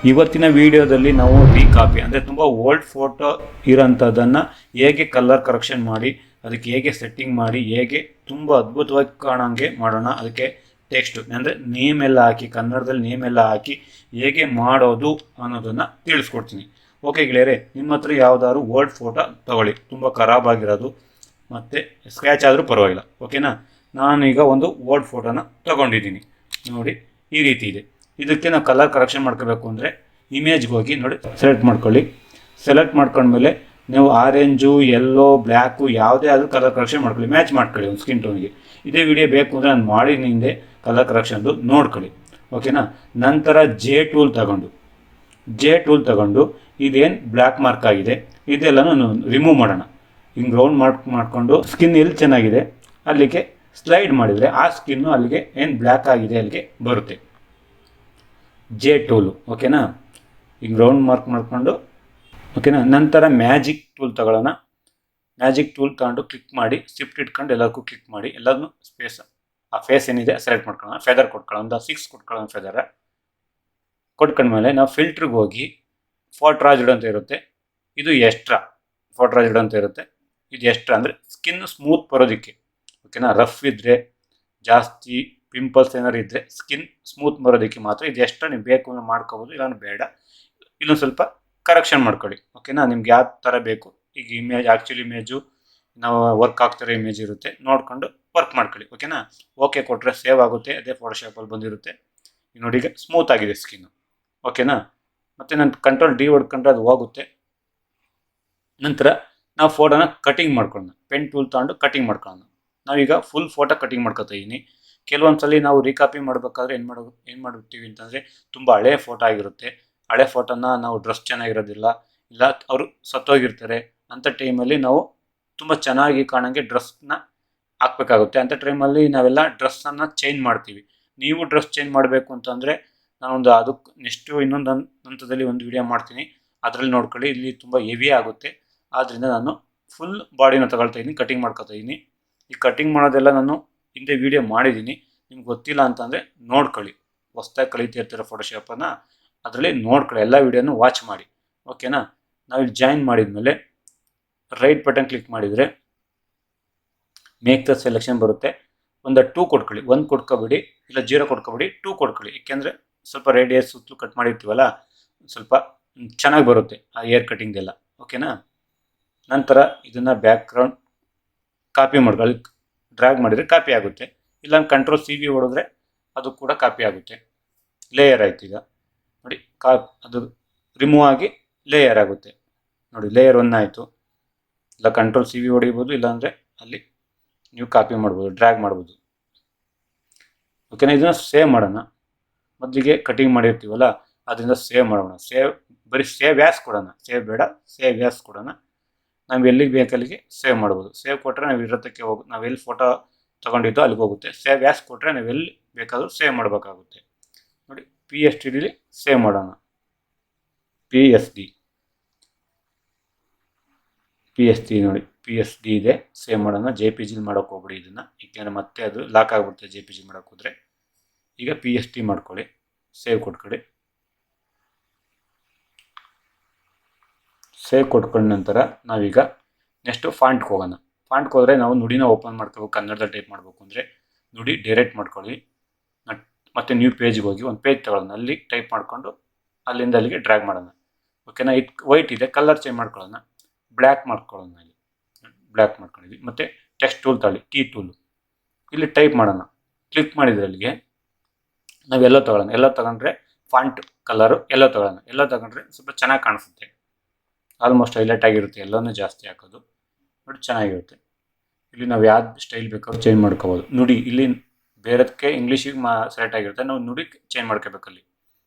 ಇವತ್ತಿನ ವಿಡಿಯೋದಲ್ಲಿ ನಾವು ರೀಕಾಪಿ ಅಂದರೆ ತುಂಬ ಓಲ್ಡ್ ಫೋಟೋ ಇರೋಂಥದ್ದನ್ನು ಹೇಗೆ ಕಲರ್ ಕರೆಕ್ಷನ್ ಮಾಡಿ ಅದಕ್ಕೆ ಹೇಗೆ ಸೆಟ್ಟಿಂಗ್ ಮಾಡಿ ಹೇಗೆ ತುಂಬ ಅದ್ಭುತವಾಗಿ ಕಾಣೋಂಗೆ ಮಾಡೋಣ. ಅದಕ್ಕೆ ಟೆಕ್ಸ್ಟ್ ಅಂದರೆ ನೇಮ್ ಎಲ್ಲ ಹಾಕಿ ಕನ್ನಡದಲ್ಲಿ ನೇಮ್ ಎಲ್ಲ ಹಾಕಿ ಹೇಗೆ ಮಾಡೋದು ಅನ್ನೋದನ್ನು ತಿಳಿಸ್ಕೊಡ್ತೀನಿ. ಓಕೆ ಗೆಳೆಯರೆ, ನಿಮ್ಮ ಹತ್ರ ಯಾವುದಾದ್ರು ಓಲ್ಡ್ ಫೋಟೋ ತಗೊಳ್ಳಿ, ತುಂಬ ಖರಾಬ್ ಆಗಿರೋದು ಮತ್ತು ಸ್ಕ್ರ್ಯಾಚ್ ಆದರೂ ಪರವಾಗಿಲ್ಲ. ಓಕೆನಾ, ನಾನೀಗ ಒಂದು ಓಲ್ಡ್ ಫೋಟೋನ ತಗೊಂಡಿದ್ದೀನಿ ನೋಡಿ, ಈ ರೀತಿ ಇದೆ. ಇದಕ್ಕೆ ನಾವು ಕಲರ್ ಕರೆಕ್ಷನ್ ಮಾಡ್ಕೋಬೇಕು ಅಂದರೆ ಇಮೇಜ್ಗೆ ಹೋಗಿ ನೋಡಿ ಸೆಲೆಕ್ಟ್ ಮಾಡ್ಕೊಳ್ಳಿ. ಸೆಲೆಕ್ಟ್ ಮಾಡ್ಕೊಂಡ್ಮೇಲೆ ನೀವು ಆರೆಂಜು, ಯೆಲ್ಲೋ, ಬ್ಲ್ಯಾಕು ಯಾವುದೇ ಆದರೂ ಕಲರ್ ಕರೆಕ್ಷನ್ ಮಾಡ್ಕೊಳ್ಳಿ, ಮ್ಯಾಚ್ ಮಾಡ್ಕೊಳ್ಳಿ ಒಂದು ಸ್ಕಿನ್ ಟೋನ್ಗೆ. ಇದೇ ವಿಡಿಯೋ ಬೇಕು ಅಂದರೆ ನಾನು ಮಾಡಿದ್ದೀನಿ ಹಿಂದೆ ಕಲರ್ ಕರೆಕ್ಷನ್ದು, ನೋಡ್ಕೊಳ್ಳಿ. ಓಕೆನಾ, ನಂತರ ಜೆ ಟೂಲ್ ತಗೊಂಡು ಇದೇನು ಬ್ಲ್ಯಾಕ್ ಮಾರ್ಕ್ ಆಗಿದೆ ಇದೆಲ್ಲನೂ ರಿಮೂವ್ ಮಾಡೋಣ. ಹಿಂಗೆ ರೌಂಡ್ ಮಾಡಿಕೊಂಡು ಸ್ಕಿನ್ ಎಲ್ಲಿ ಚೆನ್ನಾಗಿದೆ ಅಲ್ಲಿಗೆ ಸ್ಲೈಡ್ ಮಾಡಿದರೆ ಆ ಸ್ಕಿನ್ನು ಅಲ್ಲಿಗೆ ಏನು ಬ್ಲ್ಯಾಕ್ ಆಗಿದೆ ಅಲ್ಲಿಗೆ ಬರುತ್ತೆ. ಜೆ ಟೂಲು ಓಕೆನಾ, ಹಿಂಗೆ ರೌಂಡ್ ಮಾರ್ಕ್ ಮಾಡಿಕೊಂಡು ಓಕೆನಾ. ನಂತರ ಮ್ಯಾಜಿಕ್ ಟೂಲ್ ತಗೊಳ್ಳೋಣ. ಮ್ಯಾಜಿಕ್ ಟೂಲ್ ತಗೊಂಡು ಕ್ಲಿಕ್ ಮಾಡಿ ಶಿಫ್ಟ್ ಇಟ್ಕೊಂಡು ಎಲ್ಲದಕ್ಕೂ ಕ್ಲಿಕ್ ಮಾಡಿ ಎಲ್ಲದನ್ನು ಸ್ಪೇಸ್ ಆ ಫೇಸ್ ಏನಿದೆ ಸೆಲೆಕ್ಟ್ ಮಾಡ್ಕೊಳ್ಳೋಣ. ಫೆದರ್ ಕೊಟ್ಕೊಳ್ಳೋಣ, ಒಂದು 6 ಕೊಟ್ಕೊಳ್ಳೋಣ. ಫೆದರ್ ಕೊಟ್ಕೊಂಡ್ಮೇಲೆ ನಾವು ಫಿಲ್ಟ್ರಿಗೆ ಹೋಗಿ ಫೋಟ್ರಾಜ್ಡ್ ಅಂತ ಇರುತ್ತೆ, ಇದು ಎಕ್ಸ್ಟ್ರಾ ಫೋಟ್ರಾಜ್ಡ್ ಅಂತ ಇರುತ್ತೆ. ಇದು ಎಕ್ಸ್ಟ್ರಾ ಅಂದರೆ ಸ್ಕಿನ್ ಸ್ಮೂತ್ ಬರೋದಕ್ಕೆ. ಓಕೆನಾ, ರಫ್ ಇದ್ದರೆ ಜಾಸ್ತಿ ಪಿಂಪಲ್ಸ್ ಏನಾರು ಇದ್ದರೆ ಸ್ಕಿನ್ ಸ್ಮೂತ್ ಬರೋದಕ್ಕೆ ಮಾತ್ರ ಇದು ಎಕ್ಸ್ಟ್ರಾ. ನೀವು ಬೇಕು ಅಂದರೆ ಮಾಡ್ಕೋಬೋದು, ಇಲ್ಲಾಂದ್ರೆ ಬೇಡ. ಇನ್ನೊಂದು ಸ್ವಲ್ಪ ಕರೆಕ್ಷನ್ ಮಾಡ್ಕೊಳ್ಳಿ. ಓಕೆನಾ, ನಿಮ್ಗೆ ಯಾವ ಥರ ಬೇಕು. ಈಗ ಆ್ಯಕ್ಚುಲಿ ಇಮೇಜು ನಾವು ವರ್ಕ್ ಆಗ್ತಿರೋ ಇಮೇಜ್ ಇರುತ್ತೆ, ನೋಡಿಕೊಂಡು ವರ್ಕ್ ಮಾಡ್ಕೊಳ್ಳಿ. ಓಕೆನಾ, ಓಕೆ ಕೊಟ್ಟರೆ ಸೇವ್ ಆಗುತ್ತೆ, ಅದೇ ಫೋಟೋಶಾಪಲ್ಲಿ ಬಂದಿರುತ್ತೆ. ಈಗ ನೋಡಿ, ಈಗ ಸ್ಮೂತ್ ಆಗಿದೆ ಸ್ಕಿನ್ನು. ಓಕೆನಾ, ಮತ್ತು ನಾನು ಕಂಟ್ರೋಲ್ ಡಿ ಹೊಡ್ಕೊಂಡ್ರೆ ಅದು ಹೋಗುತ್ತೆ. ನಂತರ ನಾವು ಫೋಟೋನ ಕಟಿಂಗ್ ಮಾಡ್ಕೊಳ್ಳೋಣ. ಪೆನ್ ಟೂಲ್ ತಗೊಂಡು ಕಟಿಂಗ್ ಮಾಡ್ಕೊಳ್ಳೋಣ. ನಾವೀಗ ಫುಲ್ ಫೋಟೋ ಕಟಿಂಗ್ ಮಾಡ್ಕೊತಾ ಇದ್ದೀನಿ. ಕೆಲವೊಂದ್ಸಲಿ ನಾವು ರೀಕಾಪಿ ಮಾಡಬೇಕಾದ್ರೆ ಏನು ಮಾಡ್ಬಿಡ್ತೀವಿ ಅಂತಂದರೆ ತುಂಬ ಹಳೆ ಫೋಟೋ ಆಗಿರುತ್ತೆ. ಹಳೆ ಫೋಟೋನ ನಾವು ಡ್ರೆಸ್ ಚೆನ್ನಾಗಿರೋದಿಲ್ಲ, ಇಲ್ಲ ಅವರು ಸತ್ತೋಗಿರ್ತಾರೆ. ಅಂಥ ಟೈಮಲ್ಲಿ ನಾವು ತುಂಬ ಚೆನ್ನಾಗಿ ಕಾಣೋಂಗೆ ಡ್ರೆಸ್ನ ಹಾಕಬೇಕಾಗುತ್ತೆ. ಅಂಥ ಟೈಮಲ್ಲಿ ನಾವೆಲ್ಲ ಡ್ರೆಸ್ಸನ್ನು ಚೇಂಜ್ ಮಾಡ್ತೀವಿ. ನೀವು ಡ್ರೆಸ್ ಚೇಂಜ್ ಮಾಡಬೇಕು ಅಂತಂದರೆ ನಾನೊಂದು ಅದಕ್ಕೆ ನೆಕ್ಸ್ಟು ಇನ್ನೊಂದು ಹಂತದಲ್ಲಿ ಒಂದು ವಿಡಿಯೋ ಮಾಡ್ತೀನಿ, ಅದರಲ್ಲಿ ನೋಡ್ಕೊಳ್ಳಿ. ಇಲ್ಲಿ ತುಂಬ ಹೆವಿ ಆಗುತ್ತೆ, ಆದ್ದರಿಂದ ನಾನು ಫುಲ್ ಬಾಡಿನ ತಗೊಳ್ತಾ ಇದ್ದೀನಿ, ಕಟಿಂಗ್ ಮಾಡ್ಕೊತಾ ಇದ್ದೀನಿ. ಈ ಕಟಿಂಗ್ ಮಾಡೋದೆಲ್ಲ ನಾನು ಹಿಂದೆ ವಿಡಿಯೋ ಮಾಡಿದ್ದೀನಿ, ನಿಮ್ಗೆ ಗೊತ್ತಿಲ್ಲ ಅಂತಂದರೆ ನೋಡ್ಕೊಳ್ಳಿ. ಹೊಸ್ದಾಗಿ ಕಲಿತಿರ್ತೀರ ಫೋಟೋಶಾಪನ್ನು, ಅದರಲ್ಲಿ ನೋಡ್ಕೊಳ್ಳಿ, ಎಲ್ಲ ವೀಡಿಯೋನು ವಾಚ್ ಮಾಡಿ. ಓಕೆನಾ, ನಾವಿಲ್ಲಿ ಜಾಯಿನ್ ಮಾಡಿದ್ಮೇಲೆ ರೈಟ್ ಬಟನ್ ಕ್ಲಿಕ್ ಮಾಡಿದರೆ ಮೇಕ್ ದ ಸೆಲೆಕ್ಷನ್ ಬರುತ್ತೆ. ಒಂದು 2 ಕೊಟ್ಕೊಳ್ಳಿ, 1 ಕೊಟ್ಕೊಬೇಡಿ, ಇಲ್ಲ 0 ಕೊಟ್ಕೊಬೇಡಿ, 2 ಕೊಟ್ಕೊಳ್ಳಿ. ಏಕೆಂದರೆ ಸ್ವಲ್ಪ ರೇಡಿಯಸ್ ಸುತ್ತಲೂ ಕಟ್ ಮಾಡಿರ್ತೀವಲ್ಲ, ಸ್ವಲ್ಪ ಚೆನ್ನಾಗಿ ಬರುತ್ತೆ ಆ ಏರ್ ಕಟಿಂಗ್ದೆಲ್ಲ. ಓಕೆನಾ, ನಂತರ ಇದನ್ನು ಬ್ಯಾಕ್ಗ್ರೌಂಡ್ ಕಾಪಿ ಮಾಡ್ಕೊಳ್ಳಿ. ಡ್ರ್ಯಾಗ್ ಮಾಡಿದರೆ ಕಾಪಿ ಆಗುತ್ತೆ, ಇಲ್ಲ ಕಂಟ್ರೋಲ್ CV ಹೊಡೆದ್ರೆ ಅದು ಕೂಡ ಕಾಪಿ ಆಗುತ್ತೆ. ಲೇಯರ್ ಆಯ್ತು. ಈಗ ನೋಡಿ ಅದು ರಿಮೂವ್ ಆಗಿ ಲೇಯರ್ ಆಗುತ್ತೆ. ನೋಡಿ, ಲೇಯರ್ 1 ಆಯಿತು. ಇಲ್ಲ ಕಂಟ್ರೋಲ್ CV ಹೊಡಿಬೋದು, ಇಲ್ಲಾಂದರೆ ಅಲ್ಲಿ ನೀವು ಕಾಪಿ ಮಾಡ್ಬೋದು, ಡ್ರ್ಯಾಗ್ ಮಾಡ್ಬೋದು. ಓಕೆನಾ, ಇದನ್ನು ಸೇವ್ ಮಾಡೋಣ. ಮೊದಲಿಗೆ ಕಟಿಂಗ್ ಮಾಡಿರ್ತೀವಲ್ಲ ಅದರಿಂದ ಸೇವ್ ಮಾಡೋಣ. ಬರೀ ಸೇವ್ ಆ್ಯಸ್ ಕೊಡೋಣ, ಸೇವ್ ಬೇಡ, ಸೇವ್ ಆ್ಯಸ್ ಕೊಡೋಣ. ನಾವು ಎಲ್ಲಿಗೆ ಬೇಕಲ್ಲಿಗೆ ಸೇವ್ ಮಾಡ್ಬೋದು. ಸೇವ್ ಕೊಟ್ಟರೆ ನಾವು ಇರೋದಕ್ಕೆ ನಾವು ಎಲ್ಲಿ ಫೋಟೋ ತೊಗೊಂಡಿದ್ದೋ ಅಲ್ಲಿಗೆ ಹೋಗುತ್ತೆ. ಸೇವ್ ಆ್ಯಸ್ ಕೊಟ್ಟರೆ ನಾವು ಎಲ್ಲಿ ಬೇಕಾದರೂ ಸೇವ್ ಮಾಡಬೇಕಾಗುತ್ತೆ. ನೋಡಿ, PSD ಸೇವ್ ಮಾಡೋಣ. PSD ನೋಡಿ, PSD ಇದೆ, ಸೇವ್ ಮಾಡೋಣ. JPG ಮಾಡೋಕ್ಕೆ ಹೋಗ್ಬಿಡಿ ಇದನ್ನು, ಏಕೆಂದರೆ ಮತ್ತೆ ಅದು ಲಾಕ್ ಆಗಿಬಿಡುತ್ತೆ JPG ಮಾಡೋಕ್ಕೆ ಹೋದರೆ. ಈಗ PSD ಮಾಡ್ಕೊಳ್ಳಿ, ಸೇವ್ ಕೊಟ್ಕೊಳ್ಳಿ. ಸೇವ್ ಕೊಟ್ಕೊಂಡ ನಂತರ ನಾವೀಗ ನೆಕ್ಸ್ಟು ಫಾಂಟ್ಗೆ ಹೋಗೋಣ. ಫಾಂಟ್ಗೆ ಹೋದರೆ ನಾವು ನುಡಿನ ಓಪನ್ ಮಾಡ್ಕೋಬೇಕು. ಕನ್ನಡದಲ್ಲಿ ಟೈಪ್ ಮಾಡಬೇಕು ಅಂದರೆ ನುಡಿ ಡೈರೆಕ್ಟ್ ಮಾಡ್ಕೊಳ್ಳಿ. ಮತ್ತು ನ್ಯೂ ಪೇಜ್ಗೆ ಹೋಗಿ ಒಂದು ಪೇಜ್ ತಗೊಳ್ಳೋಣ, ಅಲ್ಲಿ ಟೈಪ್ ಮಾಡಿಕೊಂಡು ಅಲ್ಲಿಂದ ಅಲ್ಲಿಗೆ ಡ್ರ್ಯಾಗ್ ಮಾಡೋಣ. ಓಕೆನಾ, ಇದು ವೈಟ್ ಇದೆ, ಕಲರ್ ಚೇಂಜ್ ಮಾಡ್ಕೊಳ್ಳೋಣ, ಬ್ಲ್ಯಾಕ್ ಮಾಡ್ಕೊಳ್ಳೋಣ. ಇಲ್ಲಿ ಬ್ಲ್ಯಾಕ್ ಮಾಡ್ಕೊಂಡಿದ್ವಿ. ಮತ್ತು ಟೆಕ್ಸ್ಟ್ ಟೂಲ್ ತಗೊಳ್ಳಿ, ಕೀ ಟೂಲು, ಇಲ್ಲಿ ಟೈಪ್ ಮಾಡೋಣ. ಕ್ಲಿಕ್ ಮಾಡಿದರೆ ಅಲ್ಲಿಗೆ ನಾವು ಎಲ್ಲೋ ತಗೊಳ್ಳೋಣ. ಎಲ್ಲೋ ತಗೊಂಡ್ರೆ ಫಾಂಟ್ ಕಲರು ಎಲ್ಲೋ ತಗೊಳ್ಳೋಣ. ಎಲ್ಲೋ ತಗೊಂಡ್ರೆ ಸ್ವಲ್ಪ ಚೆನ್ನಾಗಿ ಕಾಣಿಸುತ್ತೆ, ಆಲ್ಮೋಸ್ಟ್ ಹೈಲೈಟ್ ಆಗಿರುತ್ತೆ. ಎಲ್ಲನೂ ಜಾಸ್ತಿ ಹಾಕೋದು ನೋಡಿ, ಚೆನ್ನಾಗಿರುತ್ತೆ. ಇಲ್ಲಿ ನಾವು ಯಾವ್ದು ಸ್ಟೈಲ್ ಬೇಕಾದ್ರೂ ಚೇಂಜ್ ಮಾಡ್ಕೋಬೋದು. ನುಡಿ ಇಲ್ಲಿ ಬೇರೆದಕ್ಕೆ ಇಂಗ್ಲೀಷಿಗೆ ಸೆಲೆಕ್ಟ್ ಆಗಿರುತ್ತೆ, ನಾವು ನುಡಿ ಚೇಂಜ್ ಮಾಡ್ಕೋಬೇಕಲ್ಲಿ.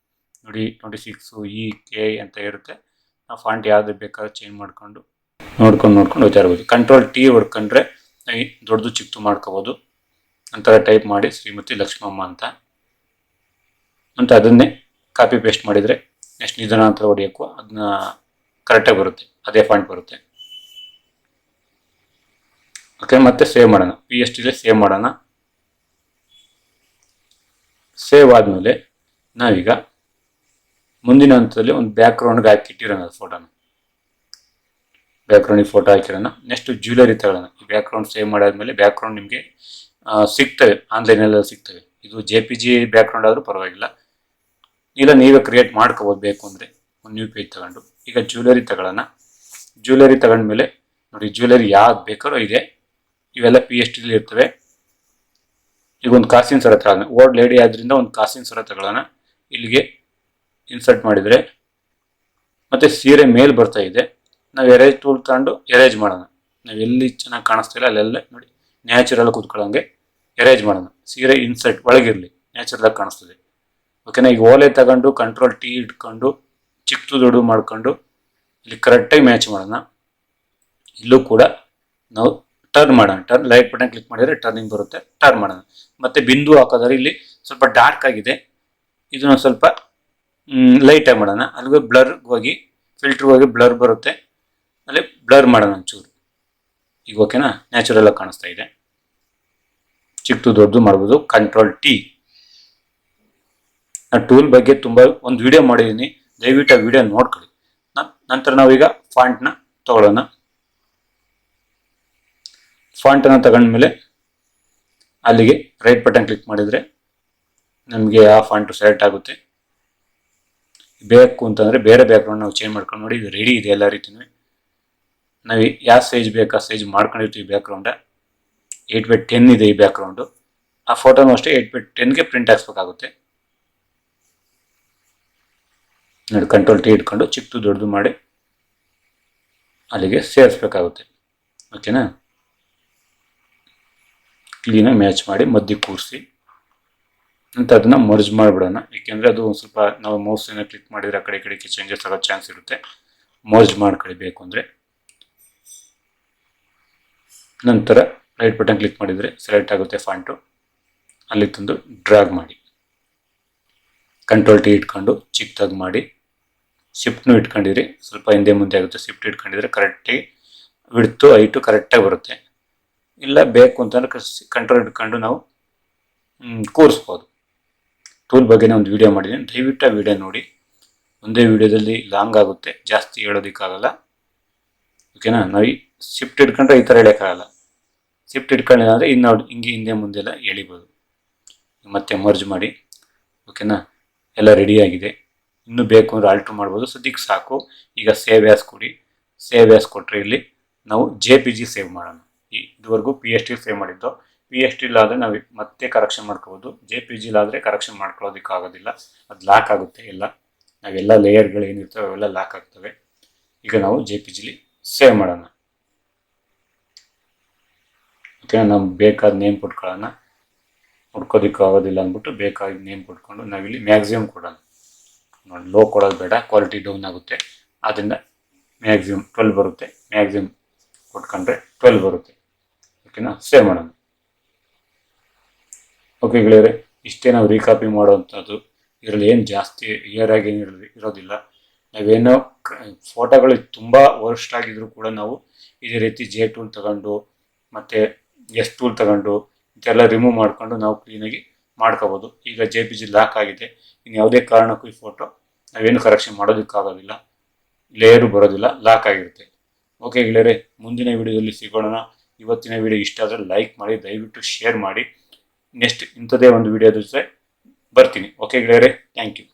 ನುಡಿ 26 EK ಅಂತ ಇರುತ್ತೆ. ನಾವು ಫಾಂಟ್ ಯಾವ್ದು ಬೇಕಾದ್ರೂ ಚೇಂಜ್ ಮಾಡ್ಕೊಂಡು ನೋಡ್ಕೊಂಡು ಹೋಗ್ತಾ ಇರ್ಬೋದು. ಕಂಟ್ರೋಲ್ T ಹೊಡ್ಕೊಂಡ್ರೆ ನಾವು ದೊಡ್ಡದು ಚಿಕ್ಕದು ಮಾಡ್ಕೋಬೋದು. ನಂತರ ಟೈಪ್ ಮಾಡಿ ಶ್ರೀಮತಿ ಲಕ್ಷ್ಮಮ್ಮ ಅಂತ ಅದನ್ನೇ ಕಾಪಿ ಪೇಸ್ಟ್ ಮಾಡಿದರೆ ನೆಕ್ಸ್ಟ್ ನಿಧಾನ ಅಂತ ಹೊಡಿಯೋಕ್ಕೂ ಅದನ್ನ ಕರೆಕ್ಟಾಗಿ ಬರುತ್ತೆ, ಅದೇ ಫಾಂಟ್ ಬರುತ್ತೆ. ಓಕೆ, ಮತ್ತೆ ಸೇವ್ ಮಾಡೋಣ. PSD ಸೇವ್ ಮಾಡೋಣ. ಸೇವ್ ಆದಮೇಲೆ ನಾವೀಗ ಮುಂದಿನ ಹಂತದಲ್ಲಿ ಒಂದು ಬ್ಯಾಕ್ಗ್ರೌಂಡ್ಗೆ ಹಾಕಿಟ್ಟಿರೋಣ ಅದು ಫೋಟೋನ. ಬ್ಯಾಕ್ಗ್ರೌಂಡಿಗೆ ಫೋಟೋ ಹಾಕಿರೋಣ. ನೆಕ್ಸ್ಟ್ ಜ್ಯುವೆಲರಿ ತಗೊಳ್ಳೋಣ. ಈ ಬ್ಯಾಕ್ಗ್ರೌಂಡ್ ಸೇವ್ ಮಾಡಾದ್ಮೇಲೆ ಬ್ಯಾಕ್ಗ್ರೌಂಡ್ ನಿಮಗೆ ಸಿಗ್ತವೆ, ಆನ್ಲೈನಲ್ಲಿ ಸಿಗ್ತವೆ. ಇದು JPG ಬ್ಯಾಕ್ಗ್ರೌಂಡ್ ಆದರೂ ಪರವಾಗಿಲ್ಲ, ಇಲ್ಲ ನೀವೇ ಕ್ರಿಯೇಟ್ ಮಾಡ್ಕೋಬೋದು ಬೇಕು ಅಂದರೆ. ಒಂದು ನ್ಯೂ ಪೇಜ್ ತಗೊಂಡು ಈಗ ಜ್ಯುವೆಲರಿ ತಗೊಳ್ಳೋಣ. ಜ್ಯುವೆಲರಿ ತಗೊಂಡ್ಮೇಲೆ ನೋಡಿ, ಜ್ಯುವೆಲರಿ ಯಾವ್ದು ಬೇಕಾದ್ರೂ ಇದೆ. ಇವೆಲ್ಲ PST ಇರ್ತವೆ. ಈಗ ಒಂದು ಕಾಸಿನ ಸರ ತಗೊಳ್ಳೋಣ. ಓಲ್ಡ್ ಲೇಡಿ ಆದ್ರಿಂದ ಒಂದು ಕಾಸಿನ ಸರ ತಗೊಳ್ಳೋಣ. ಇಲ್ಲಿಗೆ ಇನ್ಸರ್ಟ್ ಮಾಡಿದರೆ ಮತ್ತೆ ಸೀರೆ ಮೇಲ್ ಬರ್ತಾ ಇದೆ. ನಾವು ಎರೇಜ್ ಟೂಲ್ ತಗೊಂಡು ಎರೇಜ್ ಮಾಡೋಣ. ನಾವು ಎಲ್ಲಿ ಚೆನ್ನಾಗಿ ಕಾಣಿಸ್ತಿಲ್ಲ ಅಲ್ಲೆಲ್ಲ ನೋಡಿ ನ್ಯಾಚುರಲ್ ಕೂತ್ಕೊಳ್ಳೋಂಗೆ ಎರೇಜ್ ಮಾಡೋಣ. ಸೀರೆ ಇನ್ಸರ್ಟ್ ಒಳಗಿರಲಿ, ನ್ಯಾಚುರಲ್ ಆಗಿ ಕಾಣಿಸ್ತದೆ. ಓಕೆನಾ. ಈಗ ಓಲೆ ತಗೊಂಡು Ctrl+T ಇಟ್ಕೊಂಡು ಚಿಕ್ಕ ದೊಡ್ಡ ಮಾಡ್ಕೊಂಡು ಇಲ್ಲಿ ಕರೆಕ್ಟಾಗಿ ಮ್ಯಾಚ್ ಮಾಡೋಣ. ಇಲ್ಲೂ ಕೂಡ ನಾವು ಟರ್ನ್ ಮಾಡೋಣ. ಟರ್ನ್ ಲೈಟ್ ಬಟನ್ ಕ್ಲಿಕ್ ಮಾಡಿದರೆ ಟರ್ನಿಂಗ್ ಬರುತ್ತೆ, ಟರ್ನ್ ಮಾಡೋಣ. ಮತ್ತೆ ಬಿಂದು ಹಾಕೋದ್ರೆ ಇಲ್ಲಿ ಸ್ವಲ್ಪ ಡಾರ್ಕ್ ಆಗಿದೆ, ಇದನ್ನ ಸ್ವಲ್ಪ ಲೈಟಾಗಿ ಮಾಡೋಣ. ಅಲ್ಲಿಗೆ ಬ್ಲರ್ಗೆ ಹೋಗಿ ಫಿಲ್ಟರ್ಗೆ ಹೋಗಿ ಬ್ಲರ್ ಬರುತ್ತೆ, ಅಲ್ಲಿ ಬ್ಲರ್ ಮಾಡೋಣ ಒಂಚೂರು. ಈಗ ಓಕೆನಾ, ನ್ಯಾಚುರಲ್ ಆಗಿ ಕಾಣಿಸ್ತಾ ಇದೆ. ಚಿಕ್ಕದು ದೊಡ್ಡದು ಮಾಡ್ಬೋದು, Ctrl+T. ನಾನು ಟೂಲ್ ಬಗ್ಗೆ ತುಂಬ ಒಂದು ವಿಡಿಯೋ ಮಾಡಿದ್ದೀನಿ, ದಯವಿಟ್ಟು ಆ ವಿಡಿಯೋ ನೋಡ್ಕೊಳ್ಳಿ. ನಂತರ ನಾವೀಗ ಫಾಂಟ್ನ ತಗೊಳ್ಳೋಣ. ಫಾಂಟನ್ನು ತಗೊಂಡ್ಮೇಲೆ ಅಲ್ಲಿಗೆ ರೈಟ್ ಬಟನ್ ಕ್ಲಿಕ್ ಮಾಡಿದರೆ ನಮಗೆ ಆ ಫಾಂಟು ಸೆಲೆಕ್ಟ್ ಆಗುತ್ತೆ. ಬೇಕು ಅಂತಂದರೆ ಬೇರೆ ಬ್ಯಾಕ್ಗ್ರೌಂಡ್ ನಾವು ಚೇಂಜ್ ಮಾಡ್ಕೊಂಡು ನೋಡಿ, ಇದು ರೆಡಿ ಇದೆ ಎಲ್ಲ ರೀತಿಯೂ. ನಾವು ಯಾವ ಸೈಜ್ ಬೇಕು ಆ ಸೈಜ್ ಮಾಡ್ಕೊಂಡಿರ್ತೀವಿ. ಬ್ಯಾಕ್ಗ್ರೌಂಡ 8x10 ಇದೆ ಈ ಬ್ಯಾಕ್ಗ್ರೌಂಡು. ಆ ಫೋಟೋನು ಅಷ್ಟೇ 8x10ಗೆ ಪ್ರಿಂಟ್ ಹಾಕ್ಸ್ಬೇಕಾಗುತ್ತೆ. ನೋಡಿ Ctrl+T ಇಟ್ಕೊಂಡು ಚಿಕ್ಕದು ದೊಡ್ಡದು ಮಾಡಿ ಅಲ್ಲಿಗೆ ಸೇರಿಸ್ಬೇಕಾಗುತ್ತೆ. ಓಕೆನಾ. ಕ್ಲೀನಾಗಿ ಮ್ಯಾಚ್ ಮಾಡಿ ಮಧ್ಯೆ ಕೂರಿಸಿ ಅಂತ ಅದನ್ನು ಮರ್ಜ್ ಮಾಡಿಬಿಡೋಣ. ಏಕೆಂದರೆ ಅದು ಒಂದು ಸ್ವಲ್ಪ ನಾವು ಮೌಸನ್ನು ಕ್ಲಿಕ್ ಮಾಡಿದರೆ ಆ ಕಡೆ ಈ ಕಡೆಗೆ ಚೇಂಜಸ್ ಆಗೋ ಚಾನ್ಸ್ ಇರುತ್ತೆ. ಮರ್ಜ್ ಮಾಡ್ಕೊಳ್ಬೇಕು ಅಂದರೆ ನಂತರ ರೈಟ್ ಬಟನ್ ಕ್ಲಿಕ್ ಮಾಡಿದರೆ ಸೆಲೆಕ್ಟ್ ಆಗುತ್ತೆ ಫಾಂಟು. ಅಲ್ಲಿ ತಂದು ಡ್ರ್ಯಾಗ್ ಮಾಡಿ Ctrl+T ಇಟ್ಕೊಂಡು ಚಿಕ್ಕದಾಗಿ ಮಾಡಿ, ಶಿಫ್ಟ್ನು ಇಟ್ಕೊಂಡಿರಿ, ಸ್ವಲ್ಪ ಹಿಂದೆ ಮುಂದೆ ಆಗುತ್ತೆ. ಶಿಫ್ಟ್ ಇಟ್ಕೊಂಡಿದ್ರೆ ಕರೆಕ್ಟಾಗಿ ವಿಡ್ತು ಹೈಟು ಕರೆಕ್ಟಾಗಿ ಬರುತ್ತೆ. ಇಲ್ಲ ಬೇಕು ಅಂತಂದ್ರೆ ಕಂಟ್ರೋಲ್ ಇಟ್ಕೊಂಡು ನಾವು ಕೂರಿಸ್ಬೋದು. ಟೂಲ್ ಬಗ್ಗೆ ಒಂದು ವಿಡಿಯೋ ಮಾಡಿದ್ದೀನಿ, ದಯವಿಟ್ಟು ಆ ವಿಡಿಯೋ ನೋಡಿ. ಒಂದೇ ವಿಡಿಯೋದಲ್ಲಿ ಲಾಂಗ್ ಆಗುತ್ತೆ, ಜಾಸ್ತಿ ಹೇಳೋದಕ್ಕಾಗಲ್ಲ. ಓಕೆನಾ. ನಾವು ಈ ಶಿಫ್ಟ್ ಇಟ್ಕೊಂಡ್ರೆ ಈ ಥರ ಹೇಳೋಕ್ಕಾಗಲ್ಲ. ಶಿಫ್ಟ್ ಇಟ್ಕೊಂಡಿಲ್ಲ ಅಂದರೆ ಇನ್ನು ಹಿಂಗೆ ಹಿಂದೆ ಮುಂದೆಲ್ಲ ಎಳಿಬೋದು. ಮತ್ತೆ ಮರ್ಜ್ ಮಾಡಿ. ಓಕೆನಾ. ಎಲ್ಲ ರೆಡಿಯಾಗಿದೆ. ಇನ್ನೂ ಬೇಕು ಅಂದರೆ ಆಲ್ಟ್ರ್ ಮಾಡ್ಬೋದು, ಸದ್ಯಕ್ಕೆ ಸಾಕು. ಈಗ ಸೇವ್ ಆ್ಯಸ್ ಕೊಡಿ. ಸೇವ್ ಆ್ಯಸ್ ಕೊಟ್ಟರೆ ಇಲ್ಲಿ ನಾವು JPG ಸೇವ್ ಮಾಡೋಣ. ಇದುವರೆಗೂ PST ಸೇವ್ ಮಾಡಿದ್ದು. PST ಆದರೆ ನಾವು ಮತ್ತೆ ಕರೆಕ್ಷನ್ ಮಾಡ್ಕೋಬೋದು. JPG ಆದರೆ ಕರೆಕ್ಷನ್ ಮಾಡ್ಕೊಳ್ಳೋದಕ್ಕಾಗೋದಿಲ್ಲ, ಅದು ಲಾಕ್ ಆಗುತ್ತೆ. ಎಲ್ಲ ನಾವೆಲ್ಲ ಲೇಯರ್ಗಳು ಏನಿರ್ತವೆ ಅವೆಲ್ಲ ಲಾಕ್ ಆಗ್ತವೆ. ಈಗ ನಾವು JPGಲಿ ಸೇವ್ ಮಾಡೋಣ. ಓಕೆ. ನಮ್ಗೆ ಬೇಕಾದ ನೇಮ್ ಕೊಟ್ಕೊಳ್ಳೋಣ. ಹುಡ್ಕೋದಕ್ಕಾಗೋದಿಲ್ಲ ಅಂದ್ಬಿಟ್ಟು ಬೇಕಾದ ನೇಮ್ ಕೊಟ್ಕೊಂಡು ನಾವಿಲ್ಲಿ ಮ್ಯಾಕ್ಸಿಮಮ್ ಕೊಡೋಣ. ನೋಡಿ, ಲೋ ಕೊಡೋದು ಬೇಡ, ಕ್ವಾಲಿಟಿ ಡೌನ್ ಆಗುತ್ತೆ. ಆದ್ದರಿಂದ ಮ್ಯಾಕ್ಸಿಮಮ್ 12 ಬರುತ್ತೆ. ಮ್ಯಾಕ್ಸಿಮಮ್ ಕೊಟ್ಕೊಂಡ್ರೆ 12 ಬರುತ್ತೆ. ಓಕೆನಾ. ಸೇವ್ ಮಾಡೋಣ. ಓಕೆ ಗೆಳೆಯರೆ, ಇಷ್ಟೇ ನಾವು ರೀಕಾಪಿ ಮಾಡುವಂಥದ್ದು. ಇದರಲ್ಲಿ ಏನು ಜಾಸ್ತಿ ಇಯರಾಗಿ ಇರೋದಿಲ್ಲ. ನಾವೇನೋ ಫೋಟೋಗಳು ತುಂಬ ವರ್ಸ್ಟ್ ಆಗಿದ್ರು ಕೂಡ ನಾವು ಇದೇ ರೀತಿ J ಟೂಲ್ ತಗೊಂಡು ಮತ್ತು S ಟೂಲ್ ತಗೊಂಡು ಇದೆಲ್ಲ ರಿಮೂವ್ ಮಾಡಿಕೊಂಡು ನಾವು ಕ್ಲೀನಾಗಿ ಮಾಡ್ಕೋಬೋದು. ಈಗ JPG ಲಾಕ್ ಆಗಿದೆ. ಇನ್ನು ಯಾವುದೇ ಕಾರಣಕ್ಕೂ ಈ ಫೋಟೋ ನಾವೇನು ಕರೆಕ್ಷನ್ ಮಾಡೋದಕ್ಕಾಗೋದಿಲ್ಲ, ಲೇಯರು ಬರೋದಿಲ್ಲ, ಲಾಕ್ ಆಗಿರುತ್ತೆ. ಓಕೆ ಗೆಳೆಯರೆ, ಮುಂದಿನ ವಿಡಿಯೋದಲ್ಲಿ ಸಿಗೋಣ. ಇವತ್ತಿನ ವಿಡಿಯೋ ಇಷ್ಟ ಆದರೆ ಲೈಕ್ ಮಾಡಿ, ದಯವಿಟ್ಟು ಶೇರ್ ಮಾಡಿ. ನೆಕ್ಸ್ಟ್ ಇಂಥದೇ ಒಂದು ವಿಡಿಯೋದ ಜೊತೆ ಬರ್ತೀನಿ. ಓಕೆ ಗೆಳೆಯರೆ, ಥ್ಯಾಂಕ್ ಯು.